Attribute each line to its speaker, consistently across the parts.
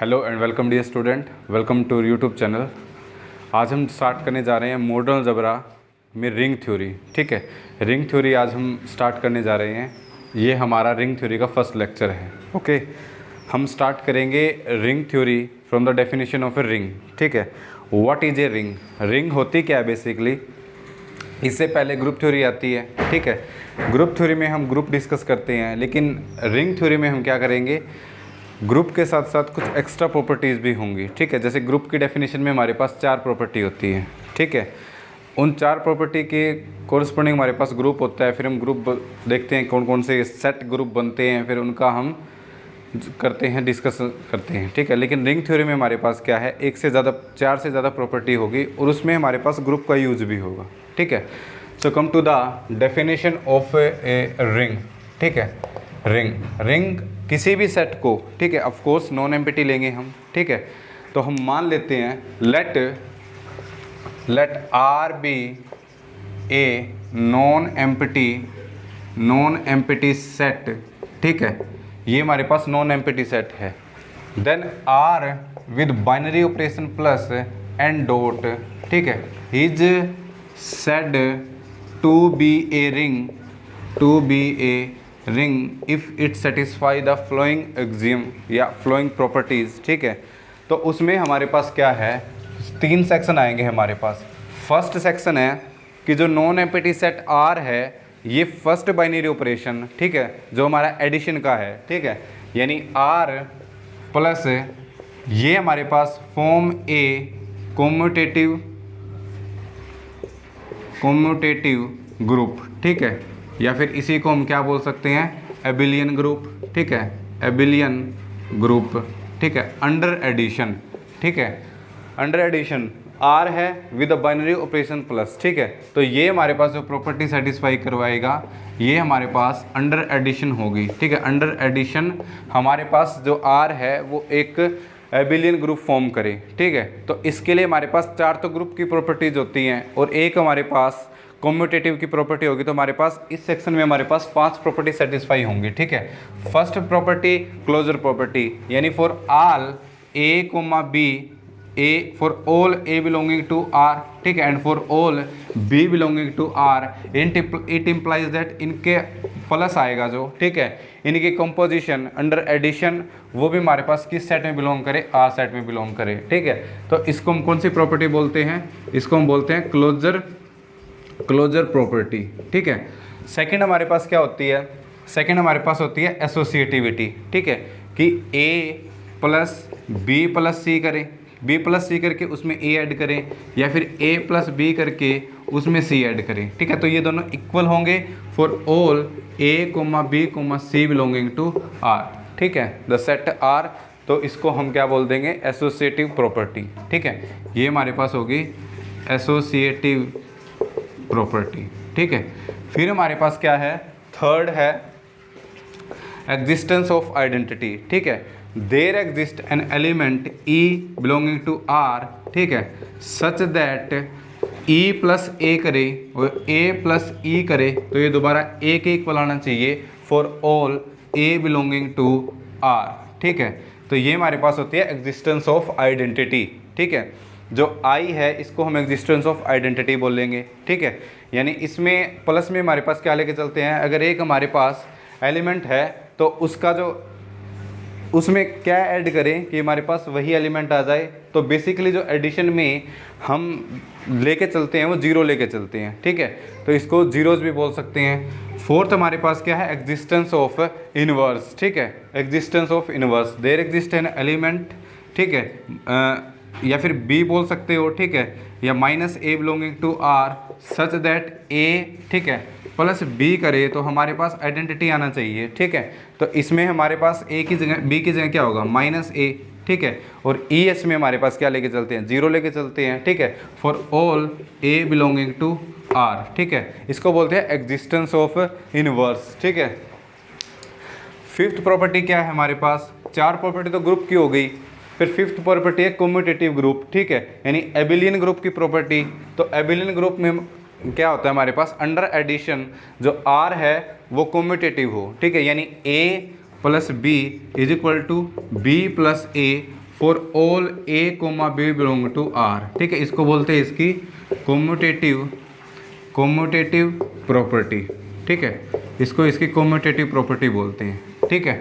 Speaker 1: Hello and welcome dear student, welcome to YouTube channel. आज हम start करने जा रहे हैं मॉडर्न अलजेब्रा में रिंग थ्योरी। ठीक है, रिंग थ्योरी आज हम स्टार्ट करने जा रहे हैं। ये हमारा रिंग थ्योरी का फर्स्ट लेक्चर है। ओके, हम स्टार्ट करेंगे ring theory from the definition of a ring. ठीक है, what is a ring? Ring होती क्या है बेसिकली? इससे पहले ग्रुप थ्योरी आती है। ठीक है, ग्रुप थ्योरी में हम ग्रुप डिस्कस करते हैं, लेकिन रिंग थ्योरी में हम क्या करेंगे, ग्रुप के साथ साथ कुछ एक्स्ट्रा प्रॉपर्टीज़ भी होंगी। ठीक है, जैसे ग्रुप की डेफिनेशन में हमारे पास 4 प्रॉपर्टी होती है। ठीक है, उन 4 प्रॉपर्टी के कोरस्पॉन्डिंग हमारे पास ग्रुप होता है। फिर हम ग्रुप देखते हैं कौन कौन से सेट ग्रुप बनते हैं, फिर उनका हम करते हैं, डिस्कस करते हैं। ठीक है, लेकिन रिंग थ्योरी में हमारे पास क्या है, 4 से ज़्यादा प्रॉपर्टी होगी और उसमें हमारे पास ग्रुप का यूज भी होगा। ठीक है, so come to the definition of a ring. ठीक है, रिंग किसी भी सेट को, ठीक है, ऑफ कोर्स नॉन एम्प्टी लेंगे हम। ठीक है, तो हम मान लेते हैं let R be a non empty set. ठीक है, ये हमारे पास नॉन एम्प्टी सेट है। Then R with binary operation plus and dot, ठीक है, is said to be a ring if it satisfy the following axiom या फ्लोइंग प्रॉपर्टीज़। ठीक है, तो उसमें हमारे पास क्या है, 3 सेक्शन आएंगे हमारे पास। फर्स्ट सेक्शन है कि जो नॉन एम्प्टी सेट आर है, ये फर्स्ट बाइनरी ऑपरेशन, ठीक है, जो हमारा एडिशन का है। ठीक है, यानी आर प्लस ये हमारे पास फॉर्म ए कॉम्यूटेटिव ग्रुप। ठीक है, या फिर इसी को हम क्या बोल सकते हैं, एबिलियन ग्रुप। ठीक है, एबिलियन ग्रुप। ठीक है, अंडर एडिशन। ठीक है, अंडर एडिशन आर है with a binary operation plus. ठीक है, तो ये हमारे पास जो प्रॉपर्टी सेटिस्फाई करवाएगा, ये हमारे पास अंडर एडिशन होगी। ठीक है, अंडर एडिशन हमारे पास जो आर है वो एक एबिलियन ग्रुप फॉर्म करे। ठीक है, तो इसके लिए हमारे पास 4 तो ग्रुप की प्रॉपर्टीज होती हैं और एक हमारे पास कॉम्यूटेटिव की प्रॉपर्टी होगी। तो हमारे पास इस सेक्शन में हमारे पास 5 प्रॉपर्टी सेटिस्फाई होंगी। ठीक है, फर्स्ट प्रॉपर्टी क्लोजर प्रॉपर्टी, यानी for all A comma B, A for all A belonging to R. ठीक है, and for all B belonging to R it implies that इनके प्लस आएगा जो, ठीक है, इनकी कंपोजिशन अंडर एडिशन वो भी हमारे पास किस सेट में बिलोंग करे, आर सेट में बिलोंग करे। ठीक है, तो इसको हम कौन सी प्रॉपर्टी बोलते हैं, इसको हम बोलते हैं क्लोजर प्रॉपर्टी। ठीक है, सेकंड हमारे पास क्या होती है, सेकंड हमारे पास होती है एसोसिएटिविटी। ठीक है, कि ए प्लस बी प्लस सी करें, बी प्लस सी करके उसमें ए ऐड करें, या फिर ए प्लस बी करके उसमें सी ऐड करें। ठीक है, तो ये दोनों इक्वल होंगे for all A comma B comma C belonging to R. ठीक है, द सेट आर, तो इसको हम क्या बोल देंगे, एसोसिएटिव प्रॉपर्टी। ठीक है, ये हमारे पास होगी एसोसिएटिव प्रॉपर्टी। ठीक है, फिर हमारे पास क्या है, थर्ड है एग्जिस्टेंस ऑफ आइडेंटिटी। ठीक है, there exist an element E belonging to R, ठीक है, सच दैट ई प्लस ए करे और ए प्लस ई करे, तो ये दोबारा ए के इक्वल आना चाहिए for all A belonging to R. ठीक है, तो ये हमारे पास होती है एग्जिस्टेंस ऑफ आइडेंटिटी। ठीक है, जो आई है इसको हम एग्जिस्टेंस ऑफ आइडेंटिटी बोलेंगे। ठीक है, यानी इसमें प्लस में हमारे पास क्या लेके चलते हैं, अगर एक हमारे पास एलिमेंट है तो उसका जो उसमें क्या ऐड करें कि हमारे पास वही एलिमेंट आ जाए। तो बेसिकली जो एडिशन में हम लेके चलते हैं वो 0 लेके चलते हैं। ठीक है, तो इसको जीरोज भी बोल सकते हैं। फोर्थ हमारे पास क्या है, एग्जिस्टेंस ऑफ इनवर्स। ठीक है, existence of inverse, there exist an element, ठीक है, या फिर बी बोल सकते हो। ठीक है, या minus a belonging to R such that a, ठीक है, प्लस बी करे तो हमारे पास आइडेंटिटी आना चाहिए। ठीक है, तो इसमें हमारे पास ए की जगह बी की जगह क्या होगा, माइनस ए। ठीक है, और ई एस में हमारे पास क्या लेके चलते हैं, 0 लेके चलते हैं। ठीक है, for all A belonging to R. ठीक है, इसको बोलते हैं एग्जिस्टेंस ऑफ इनवर्स। ठीक है, फिफ्थ प्रॉपर्टी क्या है हमारे पास, 4 प्रॉपर्टी तो ग्रुप की हो गई, फिर फिफ्थ प्रॉपर्टी है कम्यूटेटिव ग्रुप। ठीक है, यानी एबिलियन ग्रुप की प्रॉपर्टी। तो एबिलियन ग्रुप में क्या होता है हमारे पास, अंडर एडिशन जो आर है वो कम्यूटेटिव हो। ठीक है, यानी a plus B is equal to B plus A for all A comma b belong to R, ठीक है। इसको बोलते हैं इसकी कोम्यूटेटिव प्रॉपर्टी, ठीक है। इसको इसकी कोम्यूटेटिव प्रॉपर्टी बोलते हैं, ठीक है।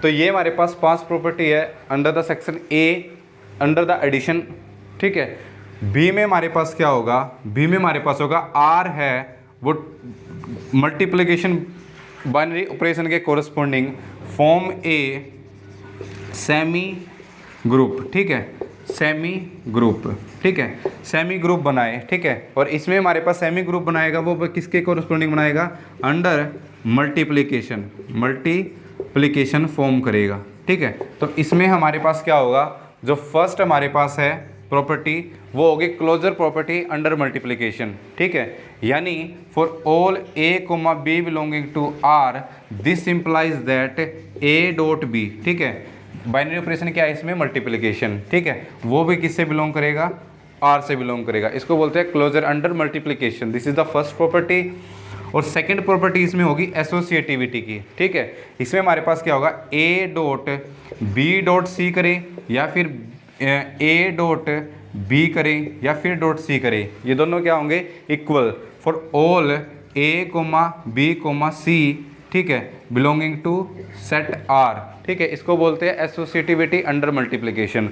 Speaker 1: तो ये हमारे पास 5 प्रॉपर्टी है under the section A under the addition, ठीक है। बी में हमारे पास क्या होगा, बी में हमारे पास होगा आर है वो मल्टीप्लिकेशन बाइनरी ऑपरेशन के corresponding form a semi group, ठीक है, सेमी ग्रुप, ठीक है, सेमी ग्रुप बनाए, ठीक है। और इसमें हमारे पास सेमी ग्रुप बनाएगा वो किसके कोरस्पॉन्डिंग बनाएगा, अंडर मल्टीप्लिकेशन फॉर्म करेगा, ठीक है। तो इसमें हमारे पास क्या होगा, जो फर्स्ट हमारे पास है प्रॉपर्टी वो होगी क्लोजर प्रॉपर्टी अंडर मल्टीप्लिकेशन, ठीक है। यानी for all A comma B belonging to R this implies that A dot B, ठीक है। बाइनरी ऑपरेशन क्या है इसमें, मल्टीप्लिकेशन, ठीक है। वो भी किससे बिलोंग करेगा, आर से बिलोंग करेगा। इसको बोलते हैं closure under multiplication. This is the first property. और सेकंड प्रॉपर्टी इसमें होगी एसोसिएटिविटी की, ठीक है। इसमें हमारे पास क्या होगा, A dot B dot C करें या फिर ए डॉट बी करें या फिर डॉट सी करें, ये दोनों क्या होंगे, equal for all A comma B comma C, ठीक है, बिलोंगिंग टू सेट आर, ठीक है। इसको बोलते हैं एसोसिएटिविटी अंडर मल्टीप्लिकेशन।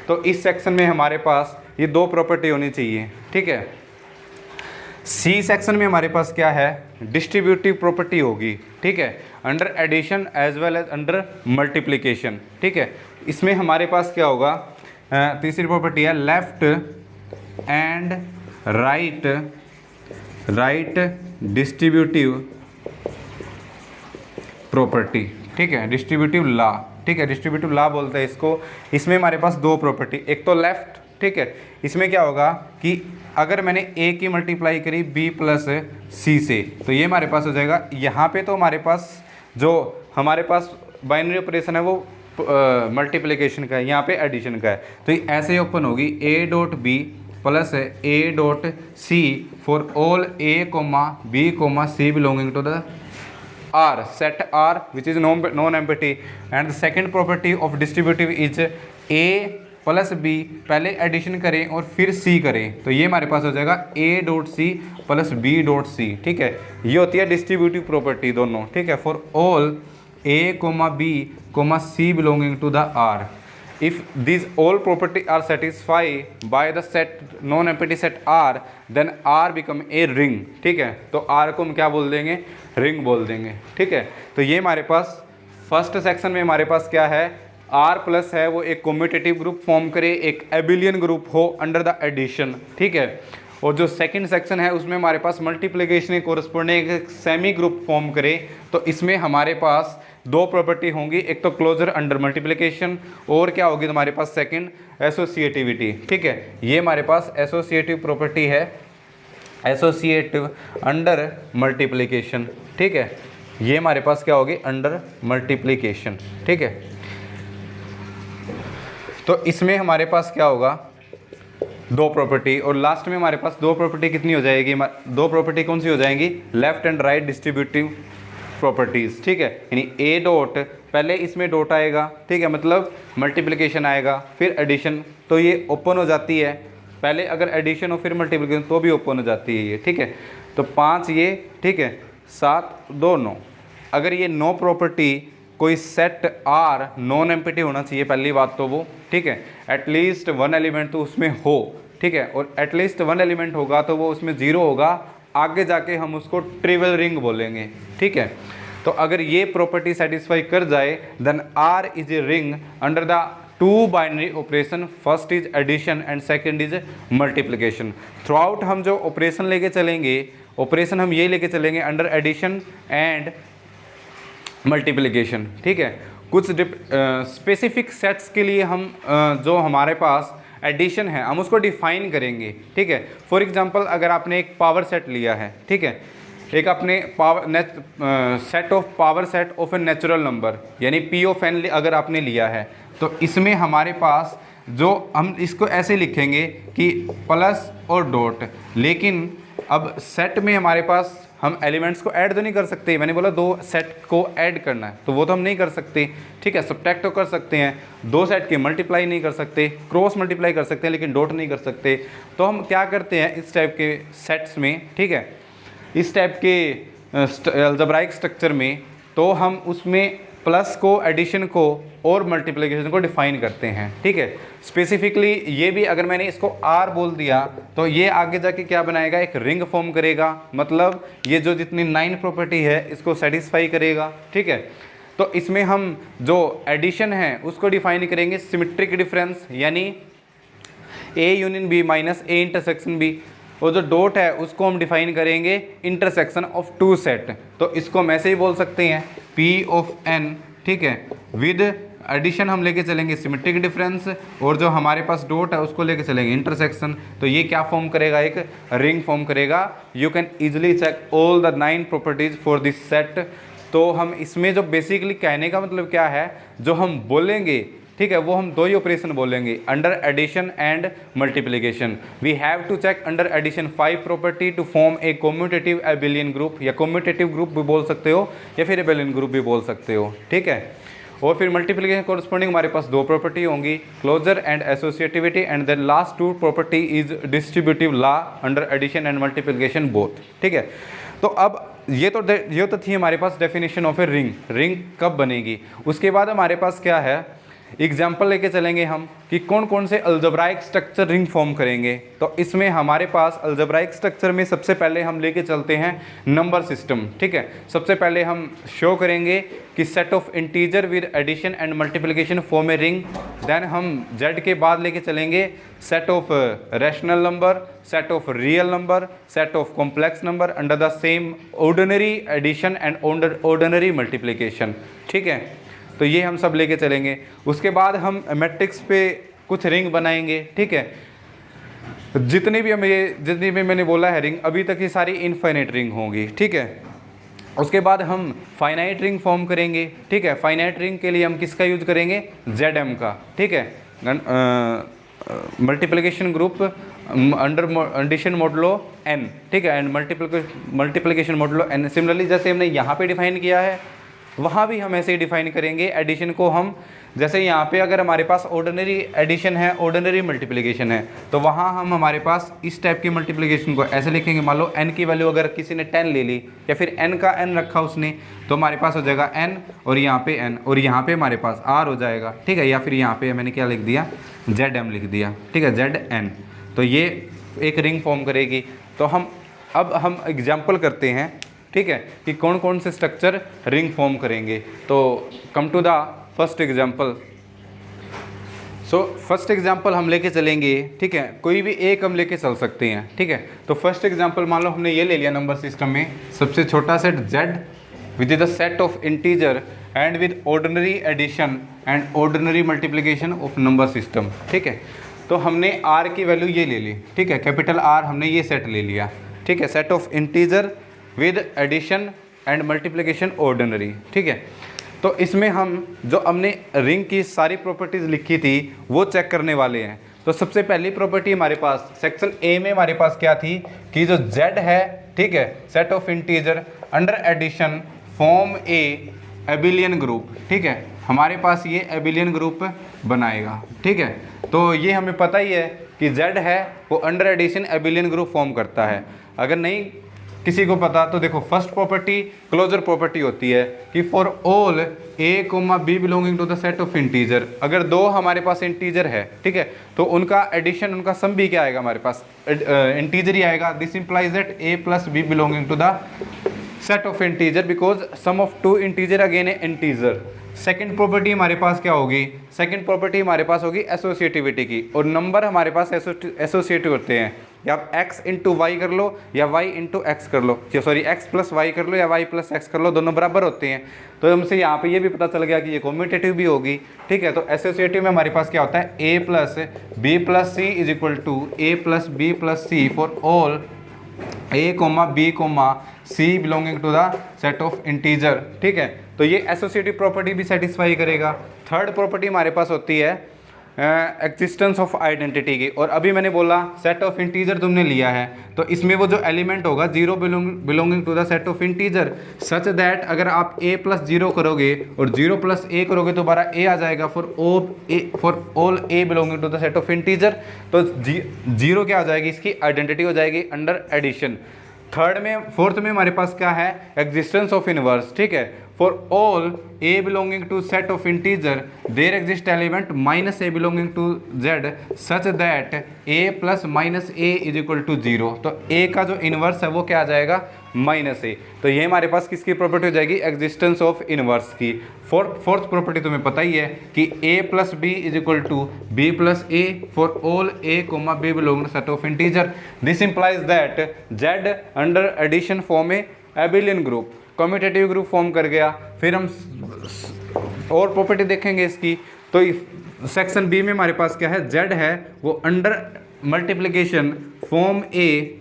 Speaker 1: तो इस सेक्शन में हमारे पास ये 2 प्रॉपर्टी होनी चाहिए, ठीक है। सी सेक्शन में हमारे पास क्या है, डिस्ट्रीब्यूटिव प्रॉपर्टी होगी, ठीक है, under addition as well as under multiplication, ठीक है। इसमें हमारे पास क्या होगा, तीसरी प्रॉपर्टी है left and right distributive property, ठीक है, डिस्ट्रीब्यूटिव लॉ, ठीक है, डिस्ट्रीब्यूटिव लॉ बोलते हैं इसको। इसमें हमारे पास 2 प्रॉपर्टी, एक तो लेफ्ट, ठीक है। इसमें क्या होगा कि अगर मैंने ए की मल्टीप्लाई करी बी प्लस सी से, तो ये हमारे पास हो जाएगा। यहाँ पे तो हमारे पास जो हमारे पास बाइनरी ऑपरेशन है वो मल्टीप्लिकेशन का है, यहाँ पे एडिशन का है। तो ये ऐसे ही ओपन होगी, A dot B plus A dot C for all A comma B comma C belonging to the R, set R which is non-empty, and the second property of distributive is A plus B, पहले addition करें और फिर C करें, तो ये हमारे पास हो जाएगा A dot C plus B dot C, ठीक है। ये होती है डिस्ट्रीब्यूटिव प्रॉपर्टी दोनों, ठीक है, for all A comma B comma C belonging to the R। If these all property are satisfied by the set non-empty set R, then R become a ring, ठीक है। तो R को हम क्या बोल देंगे, रिंग बोल देंगे, ठीक है। तो ये हमारे पास फर्स्ट सेक्शन में हमारे पास क्या है, R प्लस है वो एक कम्यूटेटिव ग्रुप फॉर्म करे, एक एबिलियन ग्रुप हो अंडर द एडिशन, ठीक है। और जो सेकंड सेक्शन है उसमें हमारे पास मल्टीप्लिकेशन के कोरस्पॉन्डिंग एक सेमी ग्रुप फॉर्म करे, तो इसमें हमारे पास 2 प्रॉपर्टी होंगी, एक तो क्लोजर अंडर मल्टीप्लिकेशन और क्या होगी हमारे पास सेकंड एसोसिएटिविटी, ठीक है। ये हमारे पास एसोसिएटिव प्रॉपर्टी है, एसोसिएटिव अंडर मल्टीप्लिकेशन, ठीक है। ये हमारे पास क्या होगी, अंडर मल्टीप्लिकेशन, ठीक है। तो इसमें हमारे पास क्या होगा, 2 प्रॉपर्टी, और लास्ट में हमारे पास 2 प्रॉपर्टी कितनी हो जाएगी, 2 प्रॉपर्टी कौन सी हो जाएंगी, left and right distributive properties, ठीक है। यानी ए डॉट, पहले इसमें डॉट आएगा, ठीक है, मतलब मल्टीप्लिकेशन आएगा फिर एडिशन, तो ये ओपन हो जाती है। पहले अगर एडिशन हो फिर मल्टीप्लिकेशन तो भी ओपन हो जाती है ये, ठीक है। तो 5 ये, ठीक है, 7 2 9। अगर ये 9 प्रॉपर्टी कोई सेट आर नॉन एम्प्टी होना चाहिए, पहली बात तो वो, ठीक है, एटलीस्ट 1 एलिमेंट तो उसमें हो, ठीक है। और एटलीस्ट 1 एलिमेंट होगा तो वो उसमें 0 होगा, आगे जाके हम उसको ट्रिवियल रिंग बोलेंगे, ठीक है। तो अगर ये प्रॉपर्टी सेटिस्फाई कर जाए then R is a ring under the 2 binary operation, first is addition and second is multiplication. Throughout हम जो ऑपरेशन लेके चलेंगे, ऑपरेशन हम ये लेके चलेंगे अंडर एडिशन एंड मल्टीप्लिकेशन, ठीक है। कुछ स्पेसिफिक सेट्स के लिए हम जो हमारे पास एडिशन है हम उसको डिफाइन करेंगे, ठीक है। फॉर एग्जांपल अगर आपने एक पावर सेट लिया है, ठीक है, एक अपने set of power set of a natural number यानी P ऑफ n अगर आपने लिया है, तो इसमें हमारे पास जो हम इसको ऐसे लिखेंगे कि प्लस और डॉट, लेकिन अब सेट में हमारे पास हम एलिमेंट्स को ऐड तो नहीं कर सकते, मैंने बोला दो सेट को ऐड करना है तो वो तो हम नहीं कर सकते, ठीक है। सब्ट्रैक्ट तो कर सकते हैं, दो सेट की मल्टीप्लाई नहीं कर सकते, क्रॉस मल्टीप्लाई कर सकते हैं लेकिन डॉट नहीं कर सकते। तो हम क्या करते हैं इस टाइप के सेट्स में, ठीक है, इस टाइप के अलजेब्राइक स्ट्रक्चर में, तो हम उसमें प्लस को, एडिशन को और मल्टीप्लिकेशन को डिफाइन करते हैं, ठीक है। स्पेसिफिकली ये भी अगर मैंने इसको आर बोल दिया तो ये आगे जाके क्या बनाएगा, एक रिंग फॉर्म करेगा, मतलब ये जो जितनी 9 प्रॉपर्टी है इसको सेटिस्फाई करेगा, ठीक है। तो इसमें हम जो एडिशन है उसको डिफाइन करेंगे सिमेट्रिक डिफरेंस, यानी A union B minus A intersection B, और जो डॉट है उसको हम डिफाइन करेंगे इंटरसेक्शन ऑफ टू सेट। तो इसको हम ऐसे ही बोल सकते हैं P ऑफ n, ठीक है, विद एडिशन हम लेके चलेंगे सिमेट्रिक डिफरेंस, और जो हमारे पास डॉट है उसको लेके चलेंगे इंटरसेक्शन। तो ये क्या फॉर्म करेगा, एक रिंग फॉर्म करेगा। You can easily check all the 9 properties for this set. तो हम इसमें जो बेसिकली कहने का मतलब क्या है, जो हम बोलेंगे, ठीक है, वो हम दो ही ऑपरेशन बोलेंगे, under addition and multiplication. We have to check under addition 5 property to form a commutative abelian group, या कॉम्यूटेटिव ग्रुप भी बोल सकते हो या फिर एबिलियन ग्रुप भी बोल सकते हो, ठीक है। और फिर मल्टीप्लिकेशन कॉरस्पॉन्डिंग हमारे पास 2 प्रॉपर्टी होंगी, closure and associativity, and then last 2 property is distributive law under addition and multiplication both, ठीक है। तो अब ये तो थी हमारे पास definition of a ring, ring कब बनेगी। उसके बाद हमारे पास क्या है, एग्जाम्पल लेके चलेंगे हम कि कौन कौन से अलजेब्राइक स्ट्रक्चर रिंग फॉर्म करेंगे। तो इसमें हमारे पास अलजेब्राइक स्ट्रक्चर में सबसे पहले हम लेके चलते हैं नंबर सिस्टम, ठीक है। सबसे पहले हम शो करेंगे कि set of integer with addition and multiplication form a ring. Then हम जेड के बाद लेके चलेंगे set of rational number, set of real number, set of complex number under the same ordinary addition and ordinary multiplication, ठीक है। तो ये हम सब लेके चलेंगे। उसके बाद हम मैट्रिक्स पे कुछ रिंग बनाएंगे, ठीक है। जितनी भी मैंने बोला है रिंग, अभी तक ये सारी इनफाइनाइट रिंग होंगी, ठीक है। उसके बाद हम फाइनाइट रिंग फॉर्म करेंगे, ठीक है। फाइनाइट रिंग के लिए हम किसका यूज करेंगे, ZM का, ठीक है। Multiplication group under addition modulo n, ठीक है, and multiplication modulo n। Similarly जैसे हमने यहाँ पे डिफाइन किया है वहाँ भी हम ऐसे ही डिफाइन करेंगे एडिशन को। हम जैसे यहाँ पे अगर हमारे पास ऑर्डिनरी एडिशन है, ऑर्डिनरी मल्टीप्लिकेशन है, तो वहाँ हम हमारे पास इस टाइप की मल्टीप्लिकेशन को ऐसे लिखेंगे। मान लो n की वैल्यू अगर किसी ने 10 ले ली या फिर n का n रखा उसने, तो हमारे पास हो जाएगा n और यहाँ पे n और यहाँ पे हमारे पास r हो जाएगा, ठीक है। या फिर यहाँ पे मैंने क्या लिख दिया, ZM लिख दिया, ठीक है, ZN। तो ये एक रिंग फॉर्म करेगी। तो अब हम एग्जाम्पल करते हैं, ठीक है, कि कौन कौन से स्ट्रक्चर रिंग फॉर्म करेंगे। तो come to the first example. So first example हम लेके चलेंगे, ठीक है, कोई भी एक हम लेके चल सकते हैं, ठीक है। तो फर्स्ट एग्जाम्पल मान लो हमने ये ले लिया नंबर सिस्टम में, सबसे छोटा set Z with the set of integer and with ordinary addition and ordinary multiplication of number system, ठीक है। तो हमने R की वैल्यू ये ले ली, ठीक है, कैपिटल R हमने ये सेट ले लिया, ठीक है, set of integer with addition and multiplication ordinary, ठीक है। तो इसमें हम जो हमने रिंग की सारी प्रॉपर्टीज़ लिखी थी वो चेक करने वाले हैं। तो सबसे पहली प्रॉपर्टी हमारे पास सेक्शन ए में हमारे पास क्या थी कि जो Z है, ठीक है, set of integer under addition form a abelian group, ठीक है। हमारे पास ये एबिलियन ग्रुप बनाएगा, ठीक है। तो ये हमें पता ही है कि Z है वो under addition abelian group form करता है। अगर नहीं किसी को पता तो देखो, फर्स्ट प्रॉपर्टी क्लोजर प्रॉपर्टी होती है कि for all A, B belonging to the set of integer, अगर दो हमारे पास इंटीजर है, ठीक है, तो उनका एडिशन, उनका सम भी क्या आएगा, हमारे पास इंटीजर ही आएगा। This implies that A plus B belonging to the set of integer because sum of two integer again a integer. Second property हमारे पास क्या होगी, सेकंड प्रॉपर्टी हमारे पास होगी एसोसिएटिविटी की, और नंबर हमारे पास एसोसिएटिव होते हैं, या आप x इंटू वाई कर लो या y इंटू एक्स कर लो, सॉरी x प्लस वाई कर लो या y प्लस एक्स कर लो, दोनों बराबर होते हैं। तो हमसे यहाँ पे ये भी पता चल गया कि ये कॉम्यूटेटिव भी होगी, ठीक है। तो एसोसिएटिव में हमारे पास क्या होता है, a plus B plus C is equal to a plus B plus C for all a, b, c belonging to the set of integer, ठीक है। तो ये एसोसिएटिव प्रॉपर्टी भी सेटिस्फाई करेगा। थर्ड प्रॉपर्टी हमारे पास होती है एग्जिस्टेंस ऑफ आइडेंटिटी की। और अभी मैंने बोला सेट ऑफ इंटीजर तुमने लिया है, तो इसमें वो जो एलिमेंट होगा zero belonging to the set of integer such that अगर आप a प्लस जीरो करोगे और 0 प्लस a करोगे तो दोबारा a आ जाएगा for all a belonging to the set of integer. तो जीरो क्या आ जाएगी, इसकी आइडेंटिटी हो जाएगी अंडर एडिशन। फोर्थ में हमारे पास क्या है, एग्जिस्टेंस ऑफ इनवर्स। ठीक है, for all a belonging to set of integer there exist element minus a belonging to z such that a plus minus a is equal to 0। तो a का जो इनवर्स है वो क्या आ जाएगा, माइनस a। तो ये हमारे पास किसकी प्रॉपर्टी हो जाएगी, एग्जिस्टेंस ऑफ इनवर्स की। फोर्थ प्रॉपर्टी तुम्हें पता ही है कि a plus B is equal to B plus A for all a comma b belonging to set of integer. This implies that z under addition form a abelian group, commutative group form कर गया। फिर हम और property देखेंगे इसकी। तो section B में हमारे पास क्या है, z है वो under multiplication form a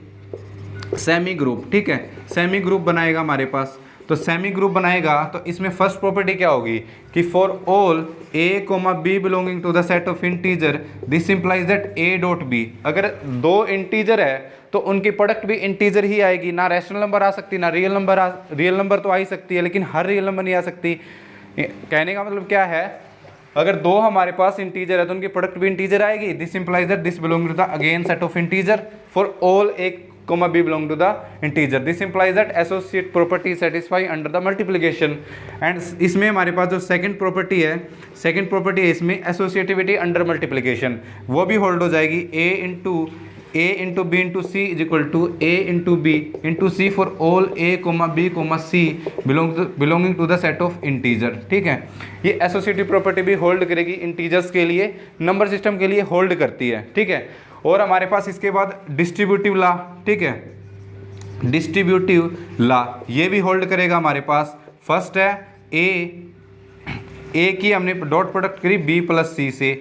Speaker 1: semi group. ठीक है, सेमी ग्रुप बनाएगा हमारे पास। तो सेमी ग्रुप बनाएगा तो इसमें फर्स्ट प्रॉपर्टी क्या होगी कि for all a comma B belonging to the set of integer this implies that a dot B. अगर दो इंटीजर है तो उनकी प्रोडक्ट भी इंटीजर ही आएगी, ना रैशनल नंबर आ सकती ना रियल नंबर तो आ ही सकती है, लेकिन हर रियल नंबर नहीं आ सकती। कहने का मतलब क्या है, अगर दो हमारे पास इंटीजर है तो उनकी प्रोडक्ट भी इंटीजर आएगी। This implies that this belong to the again set of integer for all a comma b belong to the integer. This implies that associate property satisfy under the multiplication. And इसमें हमारे पास जो second property है इसमें associativity under multiplication, वो भी hold हो जाएगी। a into b into c is equal to a into b into c for all a comma b comma c belonging to the set of integer. ठीक है, ये associative property भी hold करेगी integers के लिए, number system के लिए hold करती है। ठीक है, और हमारे पास इसके बाद डिस्ट्रीब्यूटिव लॉ। ठीक है, डिस्ट्रीब्यूटिव लॉ ये भी होल्ड करेगा हमारे पास। फर्स्ट है ए की हमने डॉट प्रोडक्ट करी b प्लस सी से,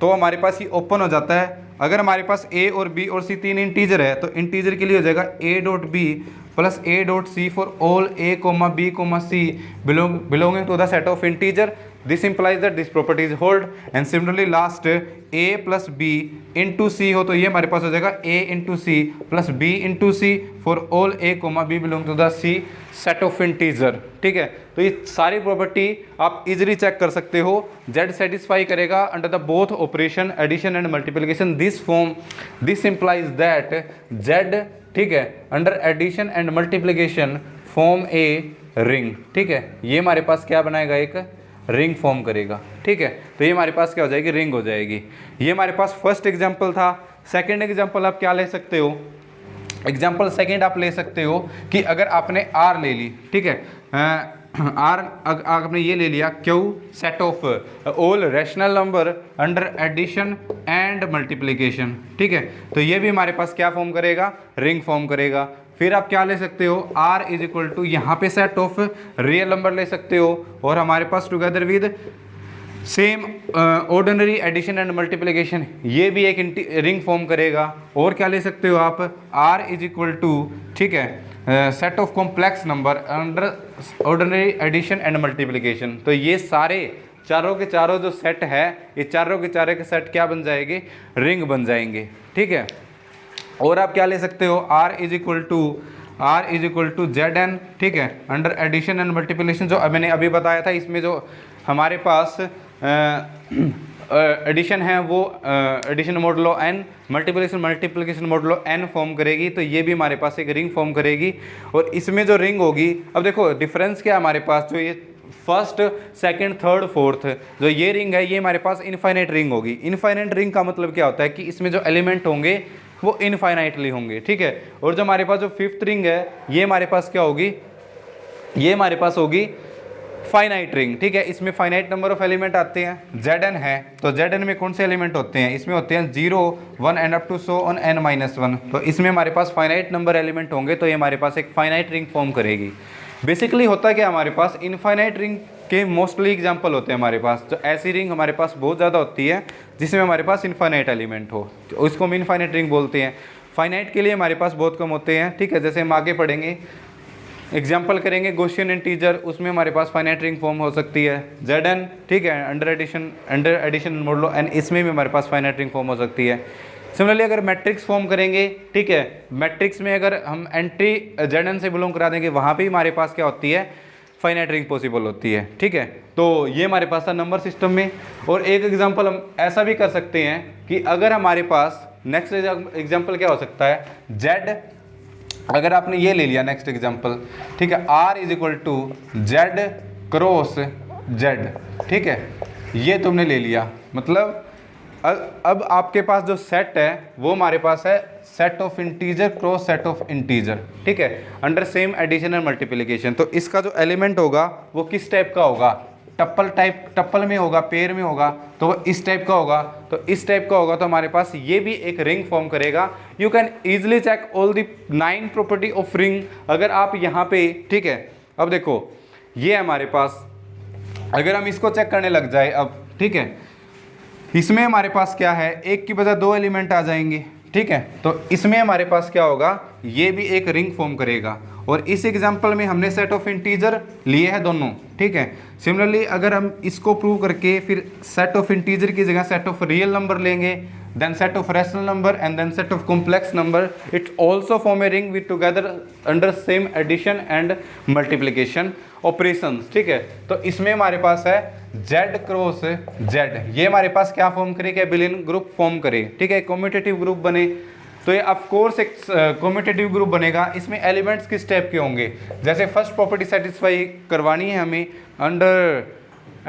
Speaker 1: तो हमारे पास ये ओपन हो जाता है। अगर हमारे पास a और b और c तीन इंटीजर है तो इंटीजर के लिए हो जाएगा a dot b plus a dot c for all a comma b comma c belonging to the set of integer. This implies that this property is hold. And similarly last a plus b into C हो तो ये हमारे पास हो जाएगा a into C plus b into C for all a comma b belong to the c set of integer. ठीक है, तो ये सारी प्रॉपर्टी आप इजीली चेक कर सकते हो। z सेटिस्फाई करेगा under the both operation addition and multiplication this implies that z, ठीक है, under addition and multiplication form a ring. ठीक है, ये हमारे पास क्या बनाएगा, एक रिंग फॉर्म करेगा। ठीक है, तो ये हमारे पास क्या हो जाएगी, रिंग हो जाएगी। ये हमारे पास फर्स्ट एग्जांपल था। सेकंड एग्जांपल आप क्या ले सकते हो, एग्जांपल सेकंड आप ले सकते हो कि अगर आपने R ले ली, ठीक है, R आपने ये ले लिया Q set of all rational number under addition and multiplication. ठीक है, तो ये भी हमारे पास क्या फॉर्म करेगा, रिंग फॉर्म करेगा। फिर आप क्या ले सकते हो, R इज इक्वल टू यहाँ पे सेट ऑफ रियल नंबर ले सकते हो, और हमारे पास together with same ordinary addition and multiplication, ये भी एक रिंग फॉर्म करेगा। और क्या ले सकते हो आप, R इज इक्वल टू, ठीक है, set of complex number under ordinary addition and multiplication. तो ये सारे चारों के चारों जो सेट है, ये चारों के चारों के सेट क्या बन जाएंगे, रिंग बन जाएंगे। ठीक है, और आप क्या ले सकते हो, R is equal to Z N, ठीक है, अंडर एडिशन एंड मल्टीप्लिकेशन जो मैंने अभी बताया था। इसमें जो हमारे पास एडिशन है वो addition modulo N, multiplication modulo N form करेगी। तो ये भी हमारे पास एक रिंग फॉर्म करेगी। और इसमें जो रिंग होगी, अब देखो डिफरेंस क्या है हमारे पास, जो ये फर्स्ट सेकंड थर्ड फोर्थ जो ये रिंग है, ये हमारे पास इनफाइनाइट रिंग होगी। इनफाइनाइट रिंग का मतलब क्या होता है कि इसमें जो एलिमेंट होंगे वो इनफाइनाइटली होंगे। ठीक है, और जो हमारे पास जो फिफ्थ रिंग है, ये हमारे पास क्या होगी, ये हमारे पास होगी फाइनाइट रिंग। ठीक है, इसमें फाइनाइट नंबर ऑफ एलिमेंट आते हैं, Zn है। तो Zn में कौन से एलिमेंट होते हैं, इसमें होते हैं 0 1 and up to so on n-1। तो इसमें हमारे पास फाइनाइट नंबर एलिमेंट होंगे, तो ये हमारे पास एक फाइनाइट रिंग फॉर्म करेगी। बेसिकली होता है कि हमारे पास इनफाइनाइट रिंग के मोस्टली एग्जाम्पल होते हैं हमारे पास। तो ऐसी रिंग हमारे पास बहुत ज़्यादा होती है जिसमें हमारे पास इनफाइनाइट एलिमेंट हो, तो उसको हम इनफाइनाइट रिंग बोलते हैं। फाइनाइट के लिए हमारे पास बहुत कम होते हैं। ठीक है, जैसे हम आगे पढ़ेंगे एग्जाम्पल करेंगे गॉसियन इंटीजर, उसमें हमारे पास फाइनाइट रिंग फॉर्म हो सकती है Zn, ठीक है, अंडर एडिशन मॉडुलो n, इसमें भी हमारे पास फाइनाइट रिंग फॉर्म हो सकती है। सिमिलरली अगर मैट्रिक्स फॉर्म करेंगे, ठीक है, मैट्रिक्स में अगर हम एंट्री Zn से बिलोंग करा देंगे, वहाँ पे हमारे पास क्या होती है, फाइनाइट रिंग पॉसिबल होती है, ठीक है। तो ये हमारे पास था नंबर सिस्टम में। और एक एग्जांपल हम ऐसा भी कर सकते हैं कि अगर हमारे पास नेक्स्ट एग्जांपल क्या हो सकता है, Z, अगर आपने ये ले लिया नेक्स्ट एग्जांपल, ठीक है, R is equal to Z cross Z, ठीक है, ये तुमने ले लिया, मतलब अब आपके पास जो सेट है वो हमारे पास है set of integer cross set of integer, ठीक है, under same addition and multiplication. तो इसका जो एलिमेंट होगा वो किस टाइप का होगा, टप्पल में होगा, पेयर में होगा, तो वो इस टाइप का होगा। तो इस टाइप का होगा तो हमारे पास ये भी एक रिंग फॉर्म करेगा। You can easily check all the 9 property of ring. अगर आप यहाँ पे, ठीक है, अब देखो ये हमारे पास, अगर हम इसको चेक करने लग जाए अब, ठीक है, इसमें हमारे पास क्या है, एक की बजाय 2 एलिमेंट आ जाएंगे, ठीक है, तो इसमें हमारे पास क्या होगा, ये भी एक रिंग फॉर्म करेगा। और इस एग्जांपल में हमने सेट ऑफ इंटीजर लिए हैं दोनों, ठीक है। सिमिलरली अगर हम इसको प्रूव करके फिर सेट ऑफ इंटीजर की जगह सेट ऑफ रियल नंबर लेंगे, then set of rational number and then set of complex number, it also form a ring with together under same addition and multiplication operations, ठीक है। तो इसमें हमारे पास है Z क्रॉस Z, ये हमारे पास क्या फॉर्म करेगा, एबिलियन ग्रुप फॉर्म करे, ठीक है, कम्यूटेटिव ग्रुप बने। तो ये ऑफ कोर्स एक कम्यूटेटिव ग्रुप बनेगा। इसमें एलिमेंट्स किस टाइप के होंगे, जैसे फर्स्ट प्रॉपर्टी सेटिस्फाई करवानी है हमें अंडर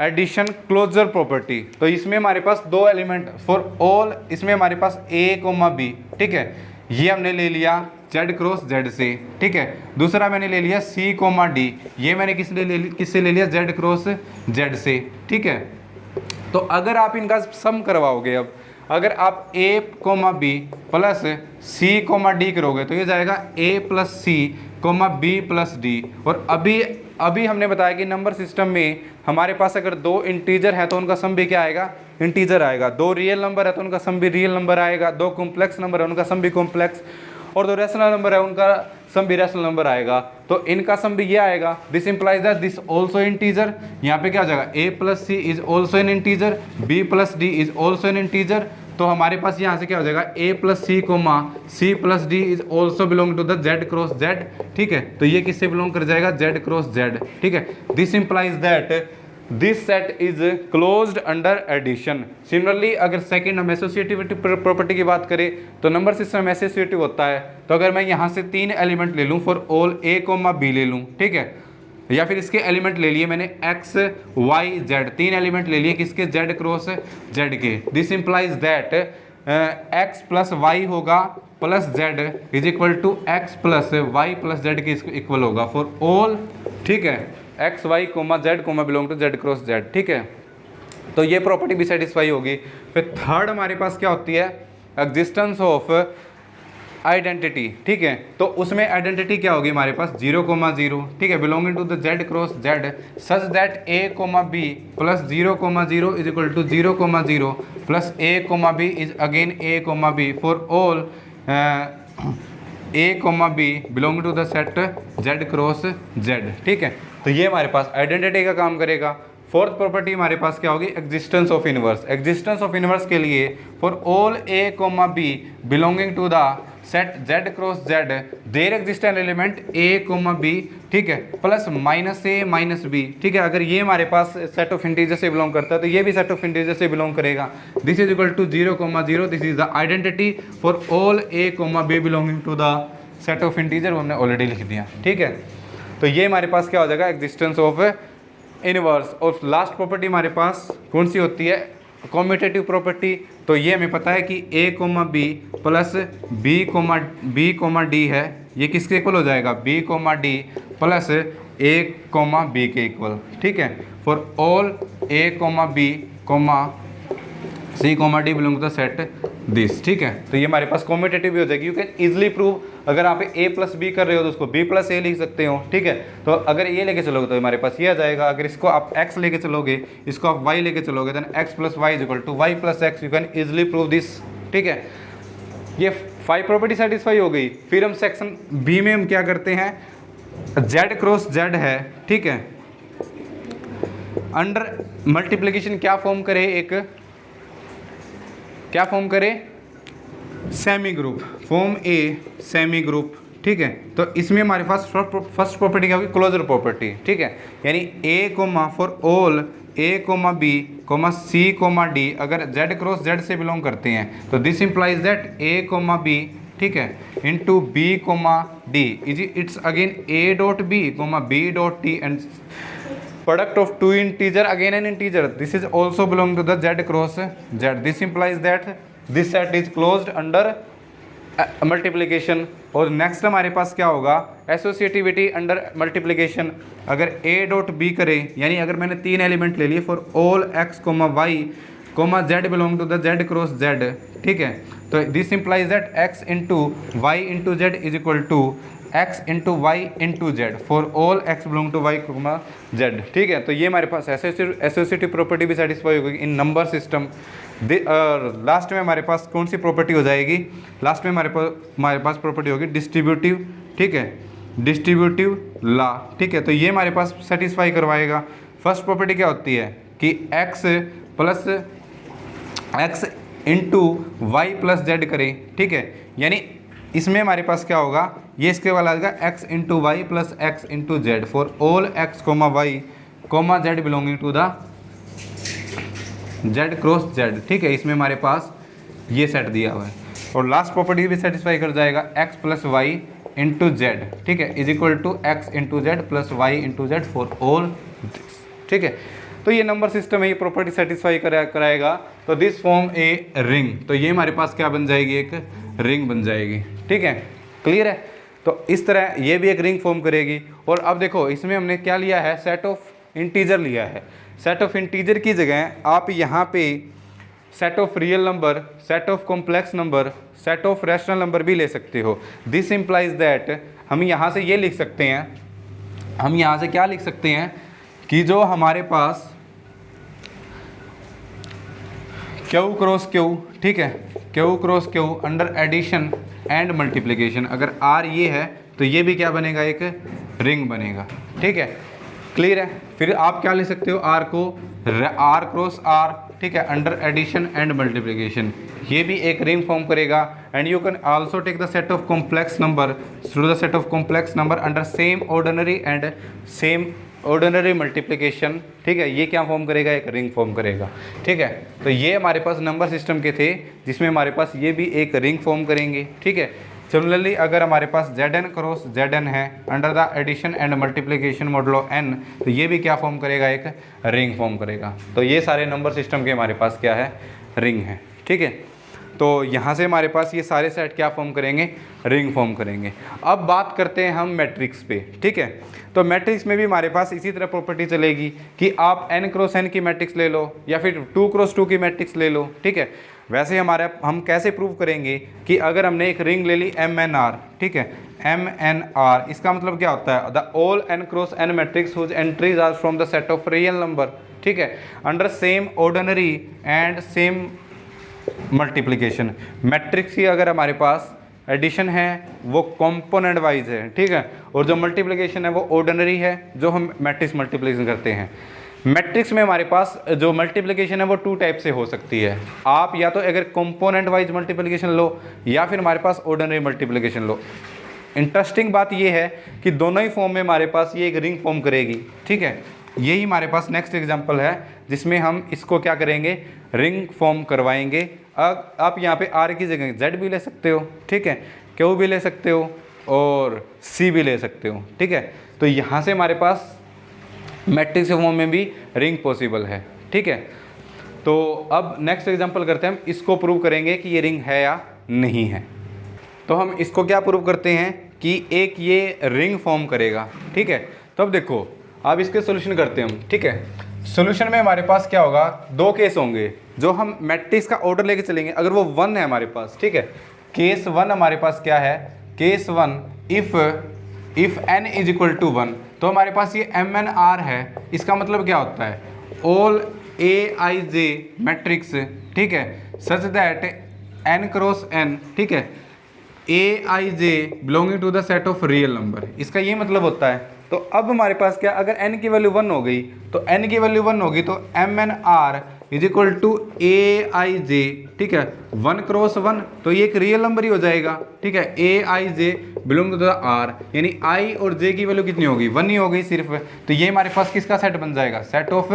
Speaker 1: एडिशन क्लोजर प्रॉपर्टी, तो इसमें हमारे पास 2 एलिमेंट फॉर ऑल, इसमें हमारे पास A, B, ठीक है, ये हमने ले लिया Z क्रॉस Z से, ठीक है। दूसरा मैंने ले लिया C, D, ये मैंने किससे ले लिया, Z क्रॉस Z से, ठीक है। तो अगर आप इनका सम करवाओगे, अब अगर आप A, B plus C, D करोगे तो ये जाएगा A plus C, B plus D। और अभी हमने बताया कि नंबर सिस्टम में हमारे पास अगर 2 इंटीजर है तो उनका सम भी क्या आएगा, इंटीजर आएगा। 2 रियल नंबर है तो उनका सम भी रियल नंबर आएगा। 2 कॉम्प्लेक्स नंबर है उनका सम भी कॉम्प्लेक्स, और 2 रैशनल नंबर है उनका सम भी रैशनल नंबर आएगा। तो इनका सम भी ये आएगा। This implies that this also integer. यहाँ पे क्या हो जाएगा, A plus C is also an integer, B plus D is also an integer. तो हमारे पास यहाँ से क्या हो जाएगा, A plus C plus D is also belong to the Z cross Z, ठीक है। तो ये किससे बिलोंग कर जाएगा, Z क्रॉस Z, ठीक है। This implies that this set is closed under addition. Similarly अगर सेकंड हम एसोसिएटिविटी प्रॉपर्टी की बात करें तो नंबर सिस्टम एसोसिएटिव होता है। तो अगर मैं यहाँ से 3 एलिमेंट ले लूँ फॉर ऑल A, B ले लूँ, ठीक है, या फिर इसके एलिमेंट ले लिए मैंने X, Y, Z, 3 एलिमेंट ले लिए किसके, Z क्रॉस Z के। This implies that X plus Y होगा plus Z is equal to X plus Y plus Z के इक्वल होगा फॉर ऑल, ठीक है, X, Y, Z, belong to Z cross Z, ठीक है। तो ये प्रॉपर्टी भी सेटिस्फाई होगी। फिर थर्ड हमारे पास क्या होती है, एग्जिस्टेंस ऑफ आइडेंटिटी, ठीक है। तो उसमें आइडेंटिटी क्या होगी हमारे पास, 0, 0, ठीक है, belonging to the Z cross Z such that A, B plus 0, 0 is equal to 0, 0 plus A, B is again A, B for all A, B belonging to the set Z cross Z, ठीक है। तो ये हमारे पास identity का काम करेगा। Fourth property हमारे पास क्या होगी, existence of inverse. Existence of inverse के लिए for all A, B belonging to the set Z cross Z there exist an element A, B, ठीक है, प्लस -A -B, ठीक है। अगर ये हमारे पास सेट ऑफ इंटीजर से बिलोंग करता है तो ये भी सेट ऑफ इंटीजर से बिलोंग करेगा। This is equal to 0, 0, this is the identity for all A, B belonging to the set of integer, वो हमने ऑलरेडी लिख दिया, ठीक है। तो ये हमारे पास क्या हो जाएगा, एग्जिस्टेंस ऑफ इनवर्स। और लास्ट प्रॉपर्टी हमारे पास कौन सी होती है, कम्यूटेटिव प्रॉपर्टी। तो ये हमें पता है कि A, B plus B, D है, ये किसके इक्वल हो जाएगा, B, D plus A, B के इक्वल, ठीक है, for all A, B, C, D belong to the set this, ठीक है। तो ये हमारे पास कम्यूटेटिव भी हो जाएगी। यू कैन इजिली प्रूव, अगर आप A प्लस B कर रहे हो तो उसको B प्लस A लिख सकते हो, ठीक है। तो अगर ये लेके चलोगे तो हमारे पास ये आ जाएगा। अगर इसको आप X लेके चलोगे, इसको आप Y लेके चलोगे, then X plus Y is equal to Y plus X। You can easily prove this, ठीक है। ये 5 प्रॉपर्टी सेटिस्फाई हो गई। फिर हम सेक्शन B में हम क्या करते हैं, जेड क्रॉस जेड है, ठीक है, अंडर मल्टीप्लिकेशन क्या फॉर्म करे, एक क्या फॉर्म करे, semi group, form a semi group, ठीक है। तो इसमें हमारे पास फर्स्ट प्रॉपर्टी क्या होगी, क्लोजर प्रॉपर्टी, ठीक है, यानी a comma for all A comma B comma C comma d अगर जेड क्रॉस जेड से बिलोंग करते हैं तो this implies that A comma b, ठीक है, into b comma d is it's again a dot b comma b dot t and product of two integer again an integer, this is also belong to the z cross z. This implies that this set is closed under multiplication. और next हमारे पास क्या होगा, associativity under multiplication. अगर a dot B करे, यानी अगर मैंने तीन एलिमेंट ले लिए for all x comma Y comma z belong to the z cross z, ठीक है, तो this implies that x into Y into Z is equal to x into Y into Z for all x belong to Y comma Z, ठीक है। तो ये हमारे पास associative property भी satisfy होगी इन नंबर सिस्टम। लास्ट में हमारे पास कौन सी प्रॉपर्टी हो जाएगी, लास्ट में हमारे पास प्रॉपर्टी होगी डिस्ट्रीब्यूटिव, ठीक है, डिस्ट्रीब्यूटिव लॉ, ठीक है। तो ये हमारे पास सेटिस्फाई करवाएगा। फर्स्ट प्रॉपर्टी क्या होती है कि x plus x into Y plus Z करें, ठीक है, यानी इसमें हमारे पास क्या होगा, ये इसके वाला आएगा x into Y plus x into Z for all x comma Y comma Z belonging to the Z cross Z, ठीक है। इसमें हमारे पास ये सेट दिया हुआ है और लास्ट प्रॉपर्टी भी सेटिस्फाई कर जाएगा x plus Y into Z, ठीक है, is equal to x into Z plus Y into Z for all this, ठीक है। तो ये नंबर सिस्टम है, ये प्रॉपर्टी सेटिस्फाई कराएगा। तो दिस फॉर्म ए रिंग, तो ये हमारे पास क्या बन जाएगी, एक रिंग बन जाएगी, ठीक है, क्लियर है। तो इस तरह ये भी एक रिंग फॉर्म करेगी। और अब देखो इसमें हमने क्या लिया है, सेट ऑफ इंटीजर लिया है। सेट ऑफ इंटीजर की जगह आप यहाँ पे set of real number, set of complex number, set of rational number भी ले सकते हो। दिस इम्प्लाइज दैट हम यहाँ से ये लिख सकते हैं, हम यहाँ से क्या लिख सकते हैं कि जो हमारे पास क्यू क्रॉस क्यू, ठीक है, Q cross Q under addition and multiplication, अगर आर ये है तो ये भी क्या बनेगा, एक रिंग बनेगा, ठीक है, क्लियर है। फिर आप क्या ले सकते हो, आर को आर क्रॉस आर, ठीक है, अंडर एडिशन एंड मल्टीप्लिकेशन, ये भी एक रिंग फॉर्म करेगा। And you can also take the set of complex number through the set of complex number under same ordinary and same ordinary multiplication, ठीक है, ये क्या फॉर्म करेगा, एक रिंग फॉर्म करेगा, ठीक है। तो ये हमारे पास नंबर सिस्टम के थे जिसमें हमारे पास ये भी एक रिंग फॉर्म करेंगे, ठीक है। सिमिलरली अगर हमारे पास Zn क्रॉस Zn है under the addition and multiplication modulo n, तो ये भी क्या फॉर्म करेगा, एक रिंग फॉर्म करेगा। तो ये सारे नंबर सिस्टम के हमारे पास क्या है, रिंग है, ठीक है। तो यहाँ से हमारे पास ये सारे सेट क्या फॉर्म करेंगे, रिंग फॉर्म करेंगे। अब बात करते हैं हम मैट्रिक्स पे, ठीक है। तो मैट्रिक्स में भी हमारे पास इसी तरह प्रॉपर्टी चलेगी कि आप n क्रॉस n की मैट्रिक्स ले लो या फिर 2 क्रॉस 2 की मैट्रिक्स ले लो, ठीक है। वैसे हम कैसे प्रूव करेंगे कि अगर हमने एक रिंग ले ली MNR, ठीक है, MNR, इसका मतलब क्या होता है, the all n cross n matrix whose entries are from the set of real number, ठीक है, under same ordinary and same multiplication. Matrix की अगर हमारे पास एडिशन है वो कंपोनेंट वाइज है, ठीक है, और जो मल्टीप्लिकेशन है वो ऑर्डिनरी है, जो हम मैट्रिक्स मल्टीप्लिकेशन करते हैं। मैट्रिक्स में हमारे पास जो मल्टीप्लिकेशन है वो 2 टाइप से हो सकती है। आप या तो अगर कंपोनेंट वाइज मल्टीप्लिकेशन लो या फिर हमारे पास ऑर्डिनरी मल्टीप्लिकेशन लो। इंटरेस्टिंग बात ये है कि दोनों ही फॉर्म में हमारे पास ये एक रिंग फॉर्म करेगी, ठीक है। यही हमारे पास नेक्स्ट एग्जांपल है जिसमें हम इसको क्या करेंगे, रिंग फॉर्म करवाएंगे। अब आप यहाँ पे आर की जगह जेड भी ले सकते हो, ठीक है, क्यू भी ले सकते हो और सी भी ले सकते हो, ठीक है। तो यहाँ से हमारे पास मैट्रिक्स फॉर्म में भी रिंग पॉसिबल है, ठीक है। तो अब नेक्स्ट एग्जांपल करते हैं, हम इसको प्रूव करेंगे कि ये रिंग है या नहीं है। तो हम इसको क्या प्रूव करते हैं कि एक ये रिंग फॉर्म करेगा, ठीक है। तो अब देखो, अब इसके सोल्यूशन करते हैं हम, ठीक है। सोल्यूशन में हमारे पास क्या होगा, 2 केस होंगे जो हम मैट्रिक्स का ऑर्डर लेके चलेंगे। अगर वो 1 है हमारे पास, ठीक है, केस 1 हमारे पास क्या है, case 1 if n is equal to 1, तो हमारे पास ये MNR है। इसका मतलब क्या होता है, ऑल Aij मैट्रिक्स, ठीक है, such that n cross n, ठीक है, ए आई j belonging to the set of real number, इसका ये मतलब होता है। तो अब हमारे पास क्या, अगर n की वैल्यू 1 हो गई तो n की वैल्यू 1 होगी तो m N r is equal to ए आई जे, ठीक है, 1 क्रॉस 1, तो ये एक रियल नंबर ही हो जाएगा, ठीक है। ए आई J belong to the are, यानी आई और जे की वैल्यू कितनी होगी, 1 ही हो गई सिर्फ, तो ये हमारे पास किसका सेट बन जाएगा, सेट ऑफ